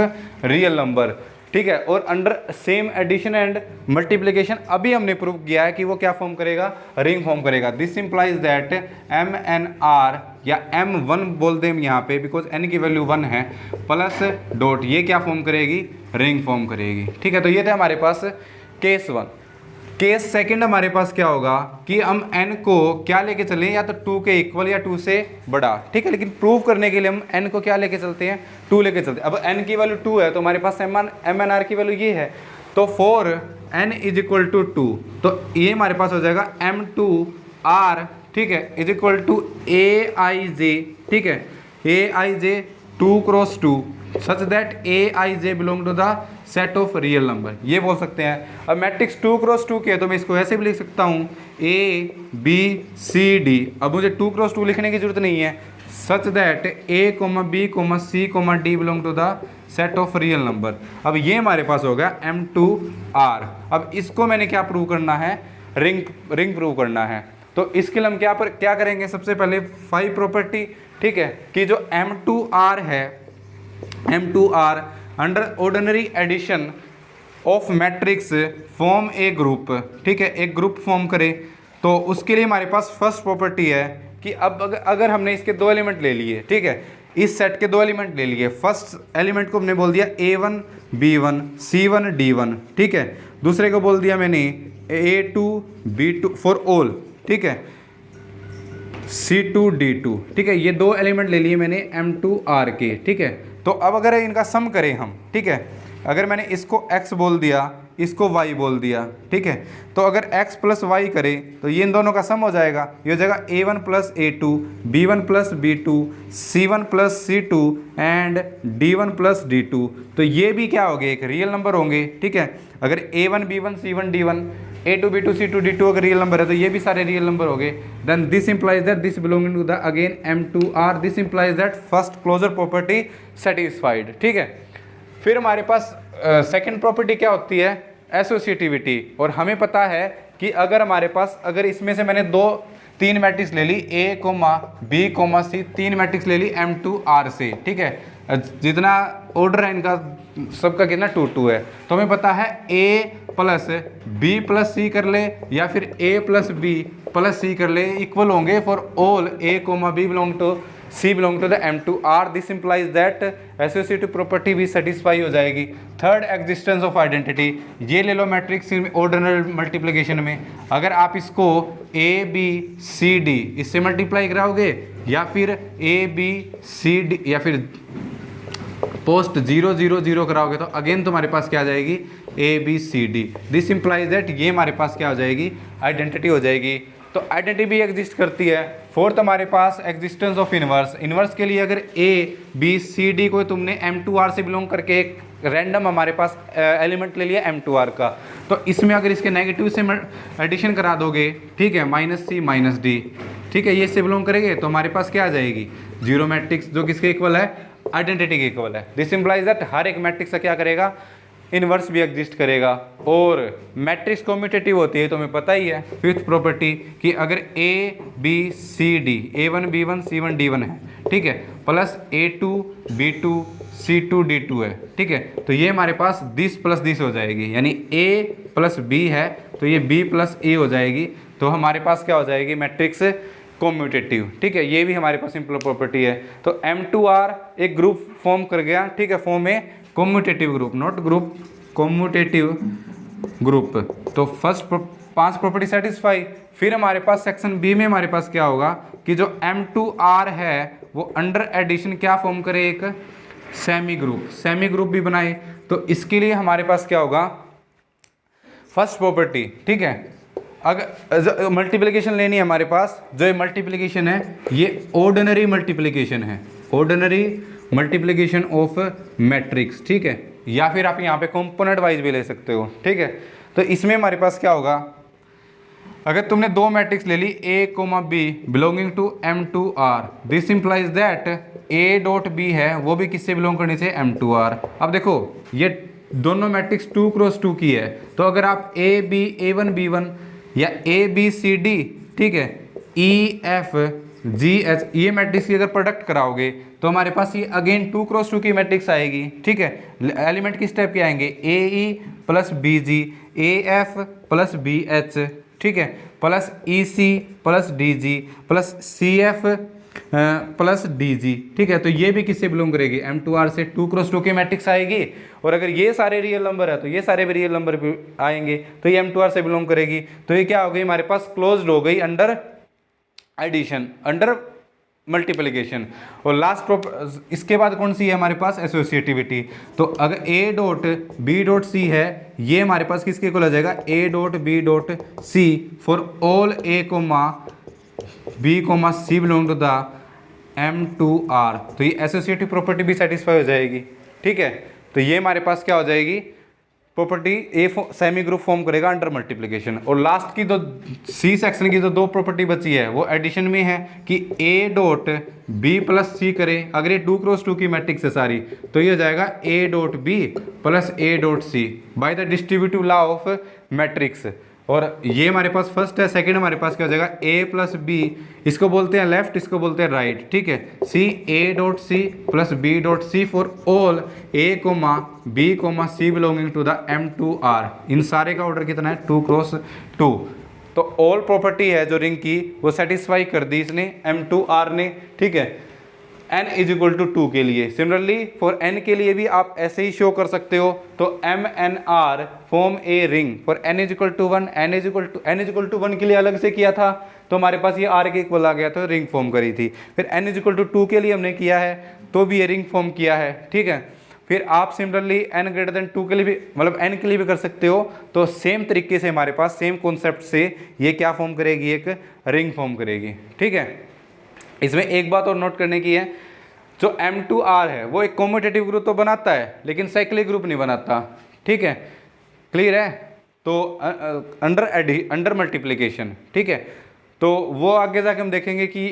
Speaker 1: रियल नंबर, ठीक है। और under same addition and multiplication अभी हमने प्रूव किया है कि वो क्या फॉर्म करेगा, रिंग फॉर्म करेगा। This implies that M N R या M1 बोल दें यहाँ पे, बिकॉज n की वैल्यू 1 है, प्लस डॉट, ये क्या फॉर्म करेगी, रिंग फॉर्म करेगी, ठीक है। तो ये थे हमारे पास केस 1। केस सेकंड हमारे पास क्या होगा कि हम n को क्या लेके चलें, या तो 2 के इक्वल या 2 से बड़ा, ठीक है। लेकिन प्रूव करने के लिए हम n को क्या लेके चलते हैं, 2 लेके चलते हैं। अब n की वैल्यू 2 है तो हमारे पास एम एन आर की वैल्यू ये है, तो for n is equal to 2, तो ये हमारे पास हो जाएगा M2R, ठीक है, इज इक्वल टू ए आई जे, ठीक है, ए आई J 2 cross 2 such that A I J belong to the set of real number, ये बोल सकते हैं। अब मैट्रिक्स 2 क्रॉस 2 के है तो मैं इसको ऐसे भी लिख सकता हूँ ए बी सी डी। अब मुझे 2 क्रॉस 2 लिखने की जरूरत नहीं है, such that A comma B comma C comma D belong to the set of real number. अब ये हमारे पास हो गया M2R। अब इसको मैंने क्या प्रूव करना है, रिंग प्रूव करना है। तो इसके लिए हम क्या करेंगे, सबसे पहले 5 प्रॉपर्टी, ठीक है, कि जो M2R है, M2R under ordinary addition of matrix form a group, ठीक है, एक ग्रुप फॉर्म करे। तो उसके लिए हमारे पास फर्स्ट प्रॉपर्टी है कि अब अगर हमने इसके 2 एलिमेंट ले लिए, ठीक है, इस सेट के 2 एलिमेंट ले लिए, फर्स्ट एलिमेंट को हमने बोल दिया A1 B1 C1 D1, ठीक है, दूसरे को बोल दिया मैंने A2 B2 फॉर ऑल, ठीक है, C2 D2, ठीक है, ये 2 एलिमेंट ले लिए मैंने M2R के, ठीक है। तो अब अगर इनका सम करें हम, ठीक है, अगर मैंने इसको x बोल दिया, इसको y बोल दिया, ठीक है, तो अगर x प्लस वाई करें तो ये इन दोनों का सम हो जाएगा, ये हो जाएगा A1 plus A2 B1 plus B2 C1 plus C2 and D1 plus D2। तो ये भी क्या हो गए, एक रियल नंबर होंगे, ठीक है। अगर A1 B1 C1 D1 A2 B2 C2 D2 अगर रियल नंबर है तो ये भी सारे रियल नंबर हो गए। Then this implies that this belonging to the again M2R, this implies that first closure property satisfied, ठीक है। फिर हमारे पास सेकंड प्रॉपर्टी क्या होती है, एसोसिएटिविटी। और हमें पता है कि अगर हमारे पास, अगर इसमें से मैंने 3 मैट्रिक्स ले ली A comma B comma C, 3 matrix ले ली M2R से, ठीक है, जितना ऑर्डर है इनका सबका कितना 2 2 है, तो हमें पता है A plus B plus C कर ले या फिर A plus B plus C कर ले इक्वल होंगे for all A comma B belong to C belong to the M2R। This implies that associative property भी सेटिस्फाई हो जाएगी। Third, existence of identity. ये ले लो मैट्रिक्स ऑर्डिनल मल्टीप्लिकेशन में, अगर आप इसको A B C D इससे मल्टीप्लाई कराओगे या फिर A B C D या फिर पोस्ट 0 0 0 कराओगे तो अगेन तुम्हारे पास क्या आ जाएगी, A B C D। This implies that ये हमारे पास क्या हो जाएगी, आइडेंटिटी हो जाएगी। तो आइडेंटिटी भी एग्जिस्ट करती है। फोर्थ हमारे पास एग्जिस्टेंस ऑफ इनवर्स। इनवर्स के लिए अगर A B C D को तुमने M2R से बिलोंग करके एक रैंडम हमारे पास एलिमेंट ले लिया M2R का, तो इसमें अगर इसके नेगेटिव से एडिशन करा दोगे, ठीक है, -C -D, ठीक है, ये इससे बिलोंग करेंगे तो हमारे पास क्या आ जाएगी, जीरो मैट्रिक्स, जो किसके इक्वल है, आइडेंटिटी के इक्वल है। दिस इंप्लाइज दैट हर एक मैट्रिक्स का क्या करेगा, इनवर्स भी एग्जिस्ट करेगा। और मैट्रिक्स कम्यूटेटिव होती है तो हमें पता ही है फिफ्थ प्रॉपर्टी कि अगर A B C D A1 B1 C1 D1 है, ठीक है, plus A2 B2 C2 D2 है, ठीक है, तो ये हमारे पास दिस प्लस दिस हो जाएगी, यानी A प्लस B है तो ये B प्लस A हो जाएगी। तो हमारे पास क्या हो जाएगी, मैट्रिक्स कम्यूटेटिव, ठीक है, ये भी हमारे पास सिंपल प्रॉपर्टी है। तो M2R एक ग्रुप फॉर्म कर गया, ठीक है, फॉर्म में commutative group, not group, commutative group. तो फर्स्ट 5 प्रॉपर्टी सेटिस्फाई। फिर हमारे पास सेक्शन बी में हमारे पास क्या होगा कि जो M2R है वो अंडर एडिशन क्या फॉर्म करे, एक सेमी ग्रुप भी बनाए। तो इसके लिए हमारे पास क्या होगा, फर्स्ट प्रॉपर्टी, ठीक है, अगर मल्टीप्लिकेशन लेनी है हमारे पास, जो ये मल्टीप्लिकेशन है ये ऑर्डिनरी मल्टीप्लिकेशन है, ऑर्डिनरी मल्टीप्लिकेशन ऑफ मैट्रिक्स, ठीक है, या फिर आप यहाँ पे कंपोनेंट वाइज भी ले सकते हो, ठीक है। तो इसमें हमारे पास क्या होगा, अगर तुमने दो मैट्रिक्स ले ली A comma B belonging to M2R, this implies that A dot B है वो भी किससे बिलोंग करनी चाहिए, M2R। अब देखो ये दोनों मैट्रिक्स 2x2 की है, तो अगर आप A B A1 B1 या A B C D, ठीक है, E F G H, ये मैट्रिक्स की अगर प्रोडक्ट कराओगे तो हमारे पास ये अगेन 2x2 की मैट्रिक्स आएगी। ठीक है, एलिमेंट किस टाइप के आएंगे, AE plus BG, AF plus BH, ठीक है, plus EC plus DG plus CF plus DG। ठीक है, तो ये भी किससे बिलोंग करेगी, M2R से 2x2 की मैट्रिक्स आएगी। और अगर ये सारे रियल नंबर है तो ये सारे भी रियल नंबर भी आएंगे, तो ये M2R से बिलोंग करेगी। तो ये क्या हो गई हमारे पास, क्लोज्ड हो गई अंडर एडिशन, अंडर मल्टीप्लिकेशन। और लास्ट इसके बाद कौन सी है हमारे पास, एसोसिएटिविटी। तो अगर A dot B dot C है, ये हमारे पास किसके इक्वल आ जाएगा, A dot B dot C for all A comma B comma C belong to the M2R। तो ये एसोसिएटिव प्रॉपर्टी भी सेटिस्फाई हो जाएगी। ठीक है, तो ये हमारे पास क्या हो जाएगी property, a semi group form करेगा अंडर मल्टीप्लिकेशन। और लास्ट की दो सी सेक्शन की जो दो प्रॉपर्टी बची है वो एडिशन में है कि A dot B plus C करे, अगर ये 2x2 की मैट्रिक्स है सारी, तो ये हो जाएगा A dot B plus A dot C by the distributive law of matrix. और ये हमारे पास फर्स्ट है, सेकंड हमारे पास क्या हो जाएगा, A प्लस B, इसको बोलते हैं लेफ्ट, इसको बोलते हैं राइट। ठीक है, C A dot C plus B dot C for all A comma B comma C belonging to the M2R। इन सारे का ऑर्डर कितना है, 2x2। तो ऑल प्रॉपर्टी है जो रिंग की वो सेटिस्फाई कर दी इसने, M2R ने। ठीक है, n इज इक्वल टू 2 के लिए। सिमिलरली फॉर n के लिए भी आप ऐसे ही शो कर सकते हो। तो MNR form a ring for n is equal to 1, n is equal to 1 के लिए अलग से किया था, तो हमारे पास ये R के इक्वल आ गया, तो रिंग फॉर्म करी थी। फिर n इज इक्वल टू 2 के लिए हमने किया है, तो भी ये रिंग फॉर्म किया है। ठीक है, फिर आप सिमिलरली n ग्रेटर देन 2 के लिए भी, मतलब n के लिए भी कर सकते हो। तो सेम तरीके से हमारे पास सेम कॉन्सेप्ट से ये क्या फॉर्म करेगी, एक रिंग फॉर्म करेगी। ठीक है, इसमें एक बात और नोट करने की है, जो M2R है वो एक कॉम्यूटेटिव ग्रुप तो बनाता है लेकिन साइक्लिक ग्रुप नहीं बनाता। ठीक है, क्लियर है। तो अंडर मल्टीप्लिकेशन, ठीक है, तो वो आगे जाके हम देखेंगे कि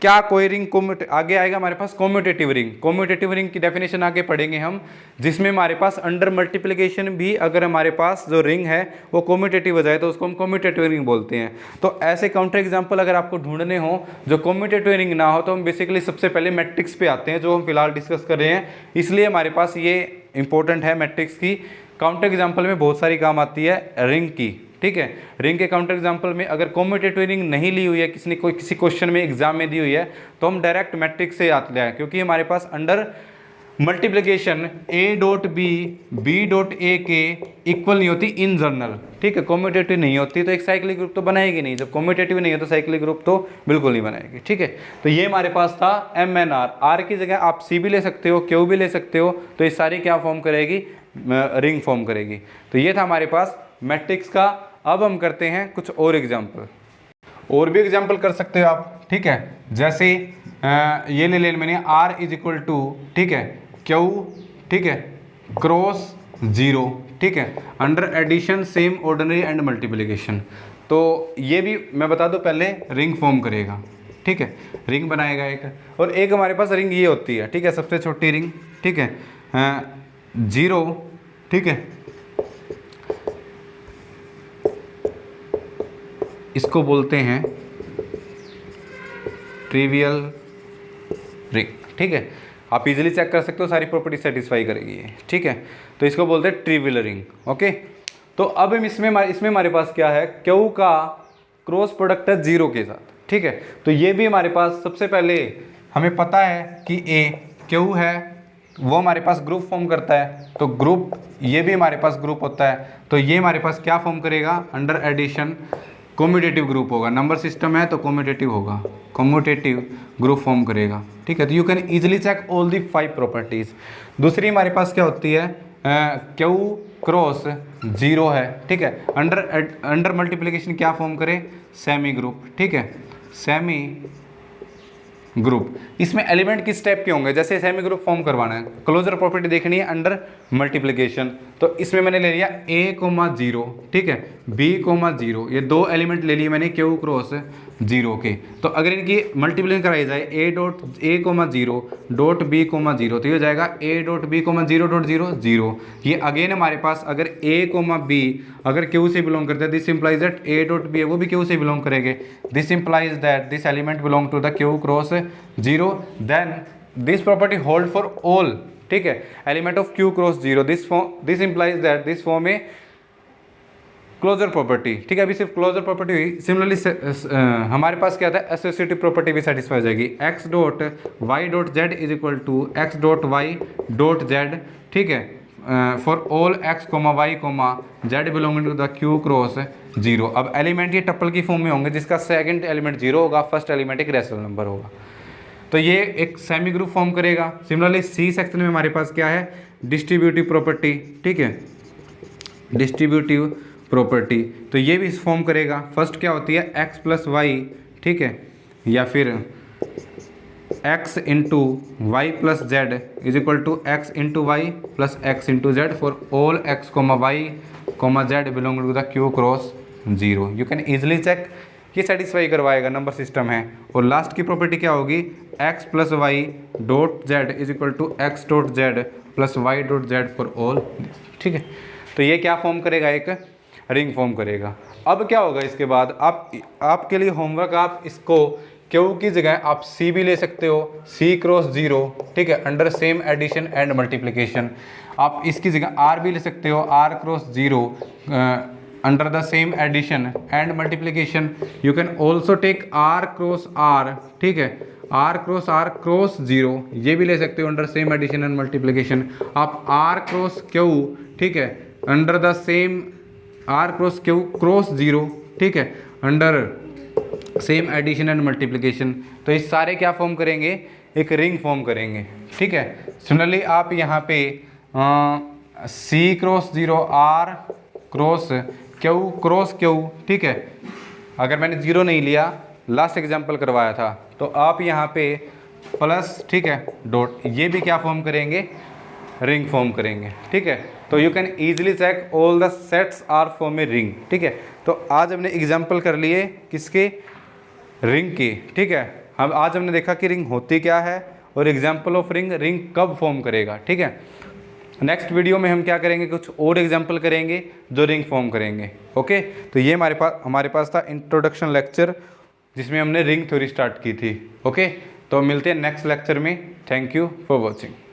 Speaker 1: क्या कोई रिंग आगे आएगा हमारे पास कॉम्यूटेटिव रिंग। कॉम्यूटेटिव रिंग की डेफिनेशन आगे पढ़ेंगे हम, जिसमें हमारे पास अंडर मल्टीप्लिकेशन भी अगर हमारे पास जो रिंग है वो कॉम्यूटेटिव हो जाए तो उसको हम कॉम्यूटेटिव रिंग बोलते हैं। तो ऐसे काउंटर एग्जांपल अगर आपको ढूंढने हो जो कॉम्यूटेटिव रिंग ना हो, तो हम बेसिकली सबसे पहले मैट्रिक्स पे आते हैं जो हम फिलहाल डिस्कस कर रहे हैं, इसलिए हमारे पास ये इंपॉर्टेंट है मैट्रिक्स की। काउंटर एग्जाम्पल में बहुत सारी काम आती है रिंग की। ठीक है, रिंग के काउंटर एग्जांपल में अगर कॉम्यूटेटिव रिंग नहीं ली हुई है, किसी ने किसी क्वेश्चन में एग्जाम में दी हुई है, तो हम डायरेक्ट मैट्रिक्स से आते हैं, क्योंकि हमारे पास under multiplication A dot B B dot A के इक्वल नहीं होती इन जनरल। ठीक है, कॉम्यूटेटिव नहीं होती तो एक साइक्लिक ग्रुप तो बनाएगी नहीं, जब कॉम्यूटेटिव नहीं है तो साइक्लिक ग्रुप तो बिल्कुल नहीं बनाएगी। ठीक है, तो ये हमारे पास था MNR। R की जगह आप C भी ले सकते हो, Q भी ले सकते हो, तो ये सारी क्या फॉर्म करेगी, रिंग फॉर्म करेगी। तो ये था हमारे पास मैट्रिक्स का। अब हम करते हैं कुछ और एग्जाम्पल, और भी एग्जाम्पल कर सकते हो आप। ठीक है, जैसे ये ले लें मैंने R इज इक्वल टू, ठीक है, Q, ठीक है, क्रॉस 0। ठीक है, under addition same ordinary and multiplication. तो ये भी मैं बता दूं पहले रिंग फॉर्म करेगा। ठीक है, रिंग बनाएगा एक, और एक हमारे पास रिंग ये होती है। ठीक है, सबसे छोटी रिंग। ठीक है, 0। ठीक है, इसको बोलते हैं ट्रिवियल रिंग। ठीक है, आप इजीली चेक कर सकते हो, सारी प्रॉपर्टी सेटिस्फाई करेगी ये। ठीक है, तो इसको बोलते हैं ट्रिवियल रिंग। ओके, तो अब हम इसमें हमारे पास क्या है, क्यू का क्रॉस प्रोडक्ट है 0 के साथ। ठीक है, तो ये भी हमारे पास सबसे पहले हमें पता है कि A क्यू है, वो हमारे पास ग्रुप फॉर्म करता है, तो ग्रुप ये भी हमारे पास ग्रुप होता है। तो ये हमारे पास क्या फॉर्म करेगा, अंडर एडिशन कॉम्यूटेटिव ग्रुप होगा। नंबर सिस्टम है तो कॉम्यूटेटिव होगा, कॉम्यूटेटिव ग्रुप फॉर्म करेगा। ठीक है, तो you can easily check all the 5 properties. दूसरी हमारे पास क्या होती है, क्यू क्रॉस 0 है। ठीक है, अंडर मल्टीप्लिकेशन क्या फॉर्म करे, सेमी ग्रुप। ठीक है, सेमी ग्रुप। इसमें एलिमेंट किस टाइप के होंगे, जैसे सेमी ग्रुप फॉर्म करवाना है, क्लोजर प्रॉपर्टी देखनी है अंडर मल्टीप्लिकेशन, तो इसमें मैंने ले लिया a,0, ठीक है, b,0, ये दो एलिमेंट ले लिए मैंने Q क्रॉस 0 के। तो अगर इनकी मल्टीप्लिकेशन कराई जाए a,0 डॉट b,0, तो ये हो जाएगा a,b,0,0, ये अगेन हमारे पास अगर a,b अगर Q से बिलोंग करता है, दिस इंप्लाइज दैट a,b है वो भी Q से बिलोंग करेंगे, this implies that this element belong to the Q cross 0, then this property hold for all, ठीक है, element of Q cross 0, this implies that this form a closure property, ठीक है। अभी सिर्फ क्लोजर प्रॉपर्टी हुई। Similarly हमारे पास क्या था, एसोसिएटिव प्रॉपर्टी भी सेटिस्फाई हो जाएगी, x dot y dot z is equal to x dot y dot z, ठीक है, for all x comma Y comma Z belonging to the Q cross 0। अब एलिमेंट ये टप्पल की फॉर्म में होंगे, जिसका सेकंड एलिमेंट 0 होगा, फर्स्ट एलिमेंट एक रेशनल नंबर होगा, तो ये एक सेमी ग्रुप फॉर्म करेगा। सिमिलरली सी सेक्शन में हमारे पास क्या है, डिस्ट्रीब्यूटिव प्रॉपर्टी, ठीक है, डिस्ट्रीब्यूटिव प्रॉपर्टी, तो ये भी फॉर्म करेगा। फर्स्ट क्या होती है, x प्लस वाई, ठीक है, या फिर x into Y plus z is equal to x into Y plus x into Z for all x comma Y comma z belong to the Q cross 0। You can easily check, ये satisfy करवाएगा, number system है। और last की property क्या होगी, x plus y dot z is equal to x dot z plus y dot z for all, ठीक है। तो ये क्या फॉर्म करेगा, एक रिंग फॉर्म करेगा। अब क्या होगा इसके बाद, आपके लिए होमवर्क, आप इसको Q की जगह आप C भी ले सकते हो, C क्रॉस 0, ठीक है, under same addition and multiplication. आप इसकी जगह R भी ले सकते हो, R cross 0 under the same addition and multiplication. You can also take R cross R, ठीक है, R क्रॉस R क्रॉस 0, ये भी ले सकते हो under same addition and multiplication. आप R क्रॉस Q, ठीक है, under the same R cross Q cross 0, ठीक है, under same addition and multiplication. तो इस सारे क्या फॉर्म करेंगे, एक रिंग फॉर्म करेंगे, ठीक है। सिमिलरली आप यहाँ पे C cross 0 R cross Q cross Q, ठीक है, अगर मैंने 0 नहीं लिया, लास्ट एग्जाम्पल करवाया था, तो आप यहाँ पे प्लस, ठीक है, डॉट, ये भी क्या फॉर्म करेंगे, रिंग फॉर्म करेंगे, ठीक है। तो you can easily check all the sets are form a ring, ठीक है। तो आज हमने एग्जाम्पल कर लिए किसके, रिंग की, ठीक है। हम आज हमने देखा कि रिंग होती क्या है और एग्जाम्पल ऑफ रिंग, रिंग कब फॉर्म करेगा, ठीक है। नेक्स्ट वीडियो में हम क्या करेंगे, कुछ और एग्जाम्पल करेंगे जो रिंग फॉर्म करेंगे, ओके। तो ये हमारे पास था इंट्रोडक्शन लेक्चर, जिसमें हमने रिंग थ्योरी स्टार्ट की थी, ओके। तो मिलते हैं नेक्स्ट लेक्चर में। Thank you for watching.